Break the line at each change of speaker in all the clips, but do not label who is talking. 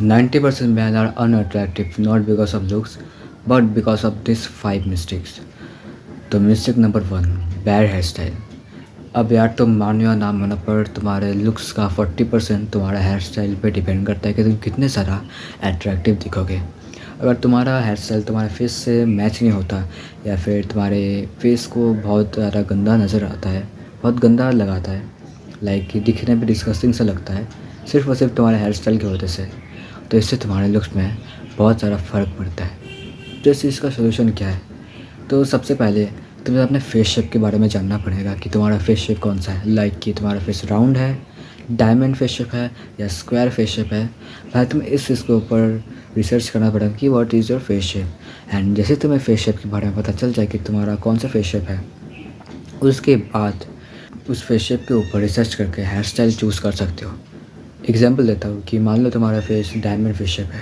90% men are unattractive not because of looks but because of these 5 mistakes. तो mistake number 1, bad hair style. अब यार तुम मानो या ना मानो पर तुम्हारे लुक्स का 40% तुम्हारा हेयर स्टाइल पे डिपेंड करता है कि तुम कितने सारा अट्रैक्टिव दिखोगे। अगर तुम्हारा हेयर स्टाइल तुम्हारे फेस से मैच नहीं होता या फिर तुम्हारे फेस को बहुत ज़्यादा गंदा नज़र आता है, बहुत गंदा लगाता है, लाइक कि दिखने में डिस्गस्टिंग सा लगता है सिर्फ़ और सिर्फ तुम्हारे हेयर स्टाइल की वजह से, तो इससे तुम्हारे लुक्स में बहुत ज़्यादा फ़र्क पड़ता है। तो इस चीज़ का सलूशन क्या है? तो सबसे पहले तुम्हें अपने फेस शेप के बारे में जानना पड़ेगा कि तुम्हारा फेस शेप कौन सा है। लाइक कि तुम्हारा फेस राउंड है, डायमंड फेस शेप है या स्क्वायर फेस शेप है। पहले तुम्हें इस चीज़ के ऊपर रिसर्च करना पड़ेगा कि what is your face shape. And जैसे तुम्हें फेस शेप के बारे में पता चल जाए कि तुम्हारा कौन सा फेस शेप है, उसके बाद उस फेस शेप के ऊपर रिसर्च करके हेयर स्टाइल चूज़ कर सकते हो। एग्जांपल देता हूँ कि मान लो तुम्हारा फेस डायमंड फेस शेप है,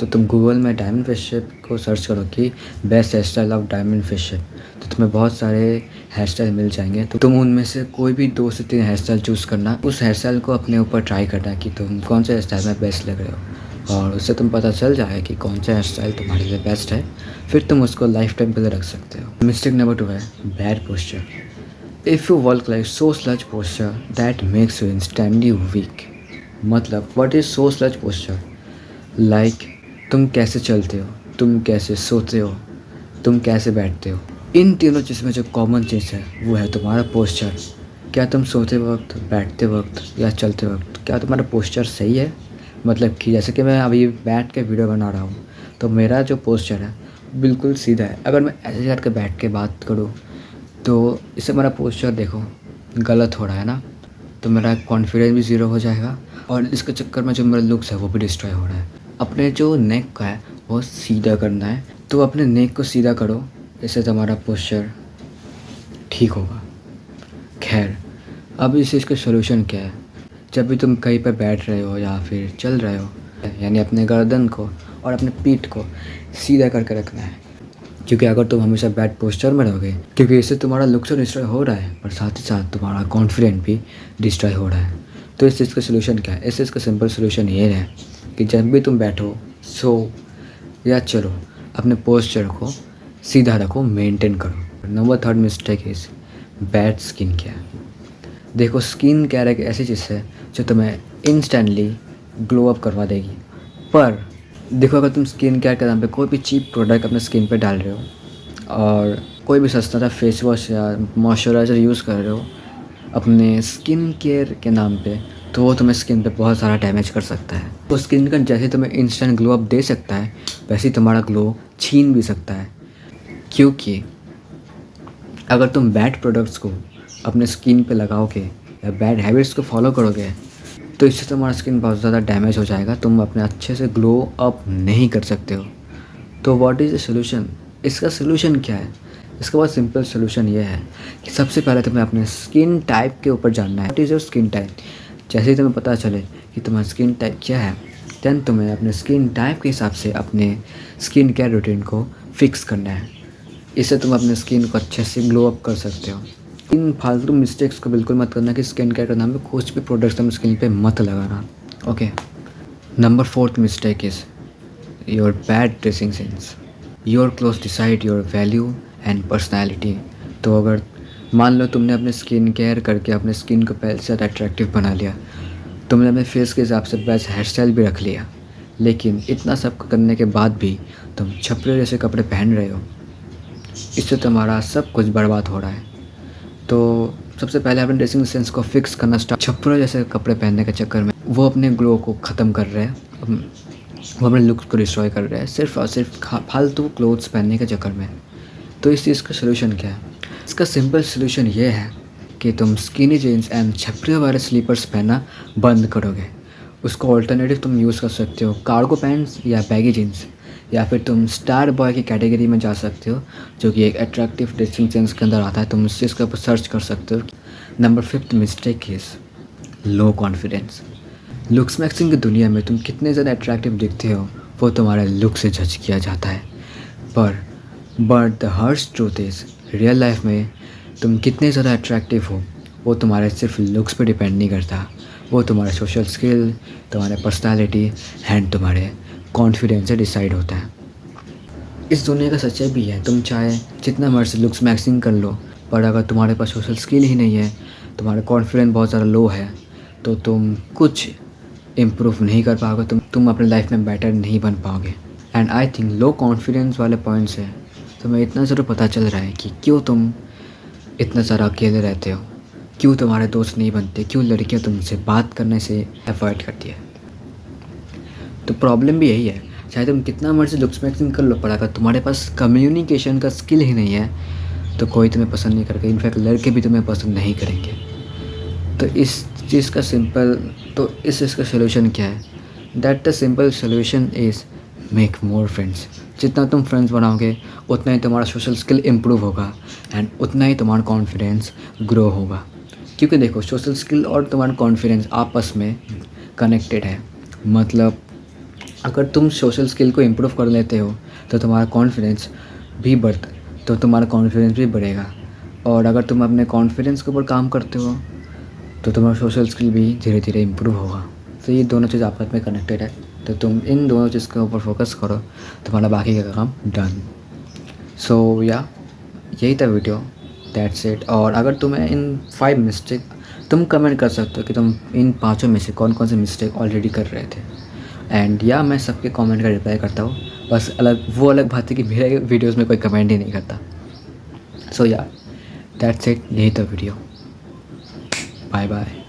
तो तुम गूगल में डायमंड फेस शेप को सर्च करो कि best hair style of diamond face shape, तो तुम्हें बहुत सारे हेयर स्टाइल मिल जाएंगे। तो तुम उनमें से कोई भी 2 से 3 हेयर स्टाइल चूज़ करना, उस हेयर स्टाइल को अपने ऊपर ट्राई करना कि तुम कौन सा हेयर स्टाइल में बेस्ट लग रहे हो, और उससे तुम पता चल जाए कि कौन सा हेयर स्टाइल तुम्हारे लिए बेस्ट है। फिर तुम उसको लाइफ टाइम के लिए रख सकते हो। मिस्टेक नंबर 2 है bad posture. If you walk like so slouch posture that makes you instantly weak. मतलब what is so slouch posture? Like तुम कैसे चलते हो, तुम कैसे सोते हो, तुम कैसे बैठते हो, इन तीनों चीज़ में जो कॉमन चीज़ है वो है तुम्हारा पोस्चर। क्या तुम सोते वक्त, बैठते वक्त या चलते वक्त क्या तुम्हारा पोस्चर सही है? मतलब कि जैसे कि मैं अभी बैठ के वीडियो बना रहा हूँ, तो मेरा जो पोस्चर है बिल्कुल सीधा है। अगर मैं ऐसे करके बैठ के बात करूँ तो इससे मेरा पोस्चर देखो गलत हो रहा है ना, तो मेरा कॉन्फिडेंस भी ज़ीरो हो जाएगा और इसके चक्कर में जो मेरा लुक्स है वो भी डिस्ट्रॉय हो रहा है। अपने जो नेक का है वो सीधा करना है, तो अपने नेक को सीधा करो, इससे तुम्हारा पोस्चर ठीक होगा। खैर, अब इस चीज़ का सलूशन क्या है? जब भी तुम कहीं पर बैठ रहे हो या फिर चल रहे हो, यानी अपने गर्दन को और अपने पीठ को सीधा करके रखना है। क्योंकि अगर तुम हमेशा बैड पोस्चर में रहोगे, क्योंकि इससे तुम्हारा लुक तो डिस्ट्रॉय हो रहा है पर साथ ही साथ तुम्हारा कॉन्फिडेंस भी डिस्ट्रॉय हो रहा है। तो इस चीज़ का सलूशन क्या है? इस चीज़ का सिंपल सलूशन ये है कि जब भी तुम बैठो, सो या चलो, अपने पोस्चर को सीधा रखो, मेंटेन करो। Number 3 mistake is bad skin care. देखो, स्किन केयर एक ऐसी चीज़ है जो तुम्हें इंस्टेंटली ग्लो अप करवा देगी। पर देखो, अगर तुम स्किन केयर के नाम पे कोई भी चीप प्रोडक्ट अपने स्किन पे डाल रहे हो और कोई भी सस्ता सा फेस वॉश या मॉइस्चराइज़र यूज़ कर रहे हो अपने स्किन केयर के नाम पे, तो वो तुम्हें स्किन पे बहुत सारा डैमेज कर सकता है। तो स्किन का जैसे तुम्हें इंस्टेंट ग्लो अप दे सकता है, वैसे ही तुम्हारा ग्लो छीन भी सकता है। क्योंकि अगर तुम बैड प्रोडक्ट्स को अपने स्किन पे लगाओगे या बैड हैबिट्स को फॉलो करोगे, तो इससे तुम्हारा स्किन बहुत ज़्यादा डैमेज हो जाएगा, तुम अपने अच्छे से ग्लो अप नहीं कर सकते हो। तो व्हाट इज़ द सलूशन? इसका सलूशन क्या है? इसका बहुत सिंपल सलूशन ये है कि सबसे पहले तुम्हें अपने स्किन टाइप के ऊपर जानना है। What is your skin type? जैसे ही तुम्हें पता चले कि तुम्हारा स्किन टाइप क्या है, देन तुम्हें अपने स्किन टाइप के हिसाब से अपने स्किन केयर रूटीन को फिक्स करना है। इससे तुम अपने स्किन को अच्छे से ग्लो अप कर सकते हो। इन फालतू मिस्टेक्स को बिल्कुल मत करना कि स्किन केयर के नाम पे कुछ भी प्रोडक्ट्स तुम स्किन पे मत लगाना। Okay. Number 4th mistake is your bad dressing sense. Your cloth decide your value and personality. तो अगर मान लो तुमने अपने स्किन केयर करके अपने स्किन को पहले से ज़्यादा अट्रैक्टिव बना लिया, तुमने अपने फेस के हिसाब से बेस्ट हेयर स्टाइल भी रख लिया, लेकिन इतना सब करने के बाद भी तुम छपरे जैसे कपड़े पहन रहे हो, इससे तुम्हारा सब कुछ बर्बाद हो रहा है। तो सबसे पहले अपने ड्रेसिंग सेंस को फिक्स करना स्टार्ट। छपरा जैसे कपड़े पहनने के चक्कर में वो अपने ग्लो को ख़त्म कर रहे हैं, वो अपने लुक्स को डिस्ट्रॉय कर रहे हैं सिर्फ और सिर्फ फालतू क्लोथ्स पहनने के चक्कर में। तो इस चीज़ का सलूशन क्या है? इसका सिंपल सलूशन ये है कि तुम स्किनी जीन्स एंड छपरे वाले स्लीपर्स पहनना बंद करोगे। उसको ऑल्टरनेटिव तुम यूज़ कर सकते हो, कार्गो पैंट्स या बैगी जीन्स, या फिर तुम स्टार बॉय की कैटेगरी में जा सकते हो, जो कि एक अट्रैक्टिव ड्रेसिंग सेंस के अंदर आता है। तुम इस चीज़ के ऊपर सर्च कर सकते हो। Number 5th mistake is low confidence. Looks maxing की दुनिया में तुम कितने ज़्यादा अट्रैक्टिव दिखते हो वो तुम्हारे लुक से जज किया जाता है। But the harsh truth is real life में तुम कितने ज़्यादा अट्रैक्टिव हो वो तुम्हारे सिर्फ लुक्स पे डिपेंड नहीं करता, वो तुम्हारे सोशल स्किल, तुम्हारे पर्सनालिटी एंड तुम्हारे कॉन्फिडेंस से डिसाइड होता है। इस दुनिया का सच्चाई भी है, तुम चाहे जितना मर्जी लुक्स मैक्सिंग कर लो, पर अगर तुम्हारे पास सोशल स्किल ही नहीं है, तुम्हारा कॉन्फिडेंस बहुत ज़्यादा लो है, तो तुम कुछ इम्प्रूव नहीं कर पाओगे, तुम अपने लाइफ में बेटर नहीं बन पाओगे। And I think low confidence वाले पॉइंट से तुम्हें इतना ज़रूर पता चल रहा है कि क्यों तुम इतना सारा अकेले रहते हो, क्यों तुम्हारे दोस्त नहीं बनते, क्यों लड़कियां तुमसे बात करने से अवॉइड करती है। तो प्रॉब्लम भी यही है, चाहे तुम कितना मर्जी लुक्स मैक्सिंग कर लो, पर अगर तुम्हारे पास कम्युनिकेशन का स्किल ही नहीं है तो कोई तुम्हें पसंद नहीं करेगा, इनफैक्ट लड़के भी तुम्हें पसंद नहीं करेंगे। तो इस चीज़ का सोल्यूशन क्या है? That the simple solution is make more friends. जितना तुम फ्रेंड्स बनाओगे उतना ही तुम्हारा सोशल स्किल इम्प्रूव होगा एंड उतना ही तुम्हारा कॉन्फिडेंस ग्रो होगा। क्योंकि देखो, सोशल स्किल और तुम्हारा कॉन्फिडेंस आपस में कनेक्टेड है। मतलब अगर तुम सोशल स्किल को इम्प्रूव कर लेते हो तो तुम्हारा कॉन्फिडेंस भी बढ़ेगा, और अगर तुम अपने कॉन्फिडेंस के ऊपर काम करते हो तो तुम्हारा सोशल स्किल भी धीरे धीरे इम्प्रूव होगा। तो ये दोनों चीज़ आपस में कनेक्टेड है, तो तुम इन दोनों चीज़ के ऊपर फोकस करो, तुम्हारा बाकी का काम डन। सो या यही था वीडियो, दैट्स इट। और अगर तुम्हें इन 5 मिस्टेक, तुम कमेंट कर सकते हो कि तुम इन 5 में से कौन कौन से मिस्टेक ऑलरेडी कर रहे थे। एंड या मैं सबके कमेंट का रिप्लाई करता हूँ, बस अलग बात है कि मेरे वीडियोज़ में कोई कमेंट ही नहीं करता। सो या दैट्स इट, यही था वीडियो। Bye bye.